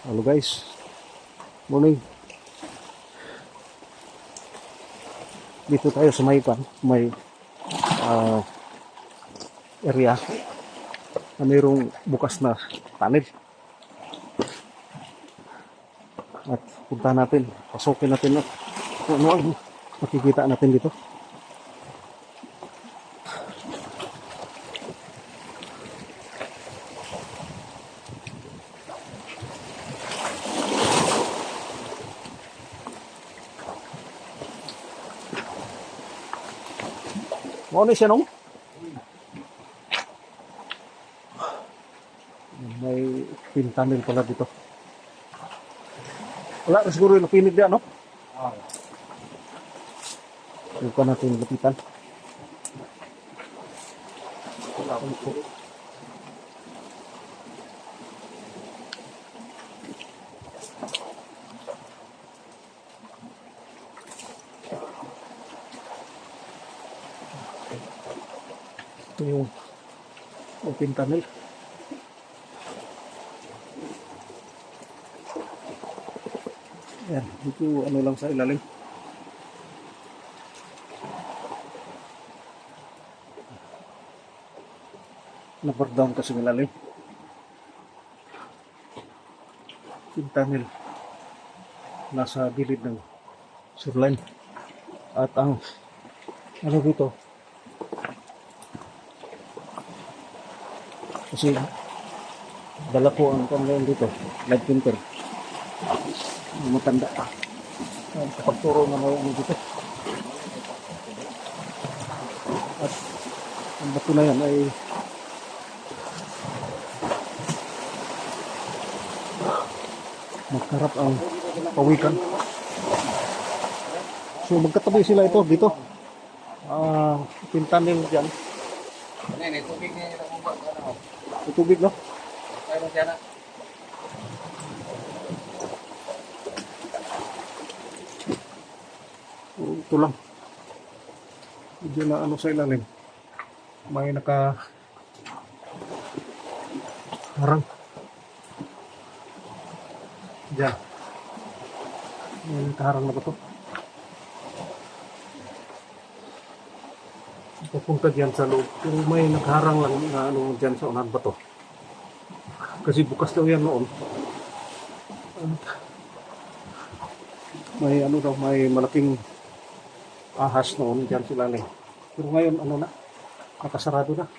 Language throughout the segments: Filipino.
Hello guys, morning. Dito tayo sa may ah, area na mayroong bukas na tunnel. At punta natin, pasukin natin kung ano ang makikita natin dito. Ano siya nung? May pin tunnel pala dito. Wala na siguro yung napinig diyan, no? Huwag natin lapitan. Ito yung open tunnel. Yan, ito ano lang sa ilalim. Nabar-down kasi ilalim. Open tunnel. Nasa gilid ng shoreline. At ang ano dito, kasi dala ko ang kamera dito, light printer. Matanda pa. Kapagturo na mo dito. At ang bato na yan ay magkarap ang pawikan. So magkatabi sila ito dito. Pintanin dyan. Tubig niya yung nakumbag. Tubig, no? Mayroon siya na. Ito lang. Medyo na ano sa ilalim. May naka harang. Diyan. May nakaharang na ba ito? Papunta diyan sa loob. Pero may nakaharang lang na ano diyan sa unahan ba ito? Kasi bukas daw yan noon. May ano daw, may malaking ahas noon dyan sila lang. Pero ngayon ano na, nakasarado na.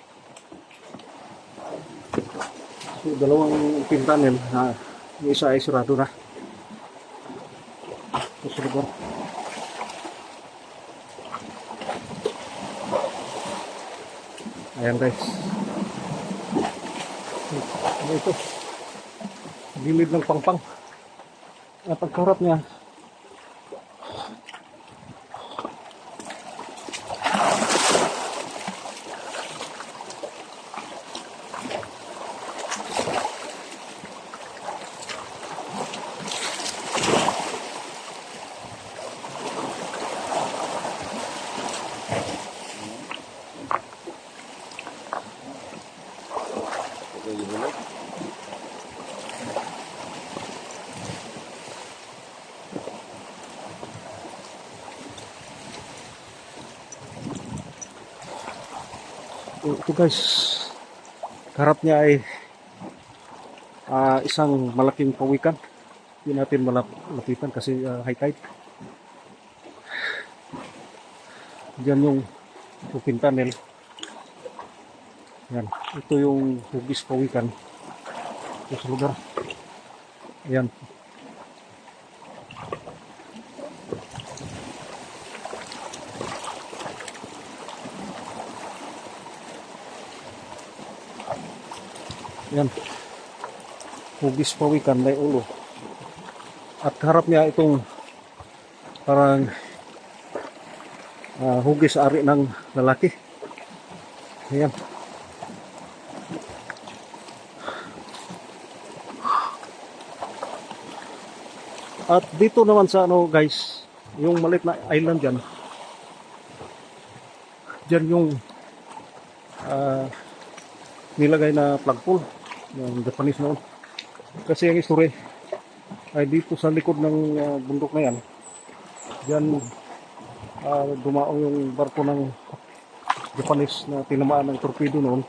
So dalawang pintanin na yung isa ay sarado na. Sa lugar. Ayan guys. Ano ito? Gilid ng pangpang. At ang karap niya, ito guys, karap niya ay isang malaking pawikan. Hindi natin malapitan kasi high tide. Diyan yung open tunnel. Yan, ito yung hugis pawikan ito sa lugar. Ayan. Yan. Hugis pawikan may ulo. At harap niya itong parang hugis ari ng lalaki. Ayan. At dito naman sa ano guys, yung maliit na island dyan. Dyan yung nilagay na flagpole. Yung Japanese noon. Kasi yung history, ay dito sa likod ng bundok na yan. Diyan dumaong yung barko ng Japanese na tinamaan ng torpedo noon.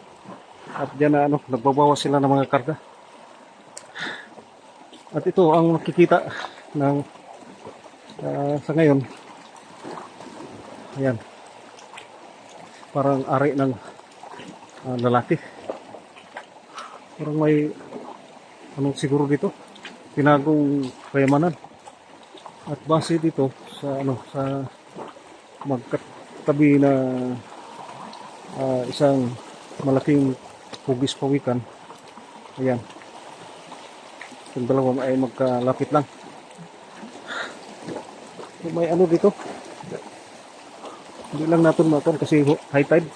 At diyan na nagbabawas sila ng mga karga. At ito ang nakikita ng sa ngayon. Ayan. Parang ari ng lalaki. Parang may anong siguro dito, tinagong kayamanan. At base dito sa sa magkatabi na isang malaking hugis pawikan. Ayan. Yung dalawa ay magkalapit lang. May dito. Hindi lang natin makon kasi high tide.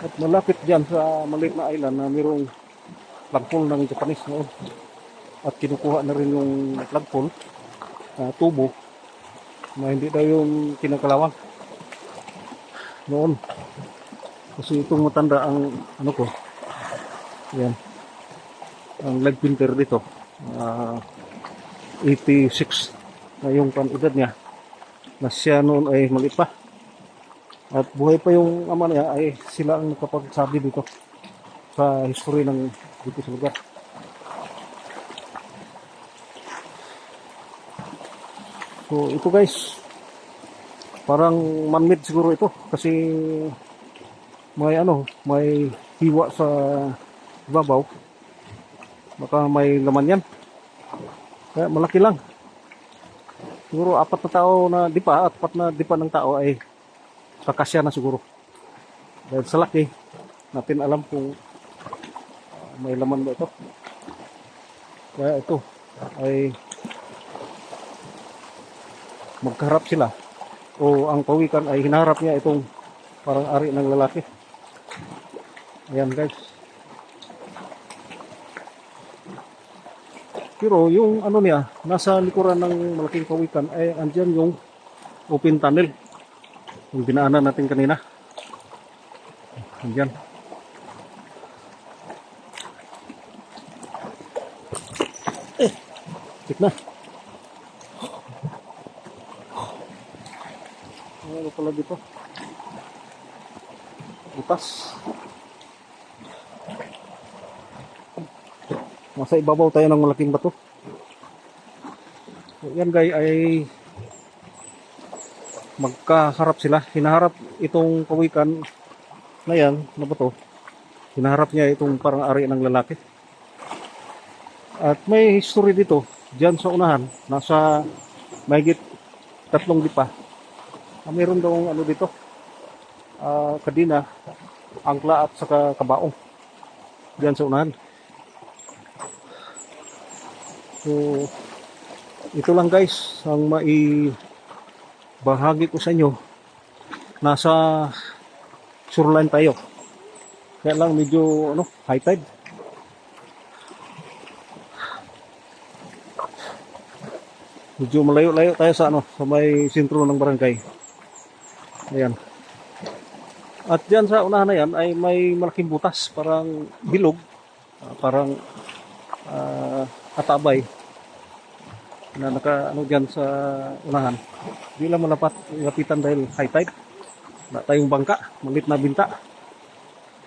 At malapit dyan sa maliit na island na mayroong flagpole ng Japanese noon. At kinukuha na rin yung flagpole, tubo, na hindi daw yung kinakalawang noon. Kasi itong matanda ang ko. Yan. Ang leg painter dito. 86 na yung edad niya. Na siya noon ay maliit pa. At buhay pa yung ama niya, ay sila ang nakapagsabi dito sa history ng dito sa lugar. So ito guys, parang man-made siguro ito kasi may hiwa sa ibabaw. Baka may laman yan. Kaya malaki lang. Siguro 4 na tao na dipa at 4 na dipa ng tao ay kakasya na siguro. Dahil sa laki, natin alam kung may laman ba ito. Kaya ito ay magkaharap sila. O ang pawikan ay hinaharap niya itong parang ari ng lalaki. Ayan guys. Pero yung niya, nasa likuran ng malaking pawikan ay andyan yung open tunnel. Yung dinaanan natin kanina. Andyan. Tik na. Ano pala dito? Butas. Nasa ibabaw tayo ng malaking bato. So, yan guys ay magkaharap sila. Hinaharap itong pawikan na yan na bato. Hinaharap niya itong parang ari ng lalaki. At may history dito. Diyan sa unahan. Nasa mahigit 3 dipa. Mayroon daw dito. Kadina, angkla at saka kabaong. Diyan sa unahan. So, ito lang guys ang maibahagi ko sa inyo. Nasa shoreline tayo. Kaya lang medyo high tide. Medyo malayo-layo tayo sa sa may sentro ng barangay. Ayan. At diyan sa unahan na yan ay may malaking butas, parang bilog, parang atabay na diyan sa unahan. Hindi lang malapitan dahil high tide. Wala tayong bangka, malit na binta.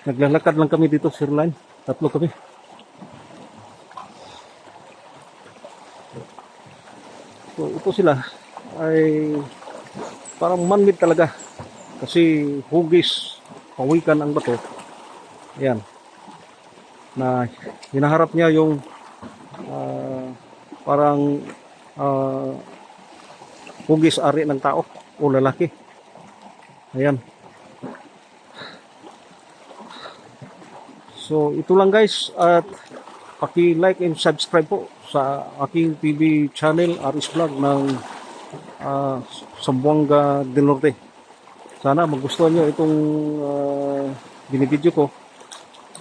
Naglalakad lang kami dito sa shoreline. 3 kami. So ito sila ay parang man-made talaga. Kasi hugis, pawikan ang bato. Ayan. Na hinaharap niya yung parang hugis ari ng tao o lalaki. Ayan. So ito lang guys, at paki-like and subscribe po sa aking TV channel Aris Vlog ng Zamboanga del Norte. Sana magustuhan nyo itong binibidyo ko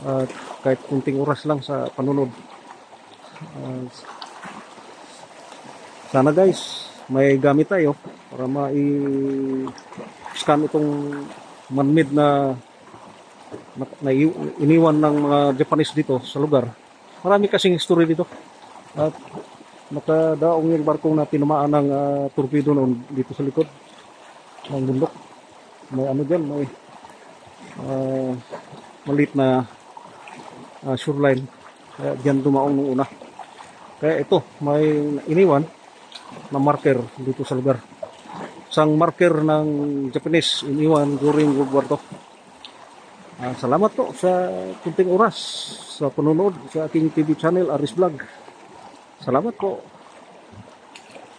at kahit kunting oras lang sa panunod. Sana guys may gamit tayo para ma-scan itong man-made na iniwan ng mga Japanese dito sa lugar. Marami kasing history dito. At nakadaong yung barkong na tinamaan ng torpedo noon dito sa likod ng bundok. May ano dyan, may maliit na shoreline. Kaya dyan dumaong nung una. Kaya ito, may iniwan na marker dito sa lugar. Isang marker ng Japanese iniwan during World War II. Salamat po sa kunting oras sa panonood sa aking TV channel, Aris Vlog. Salamat po.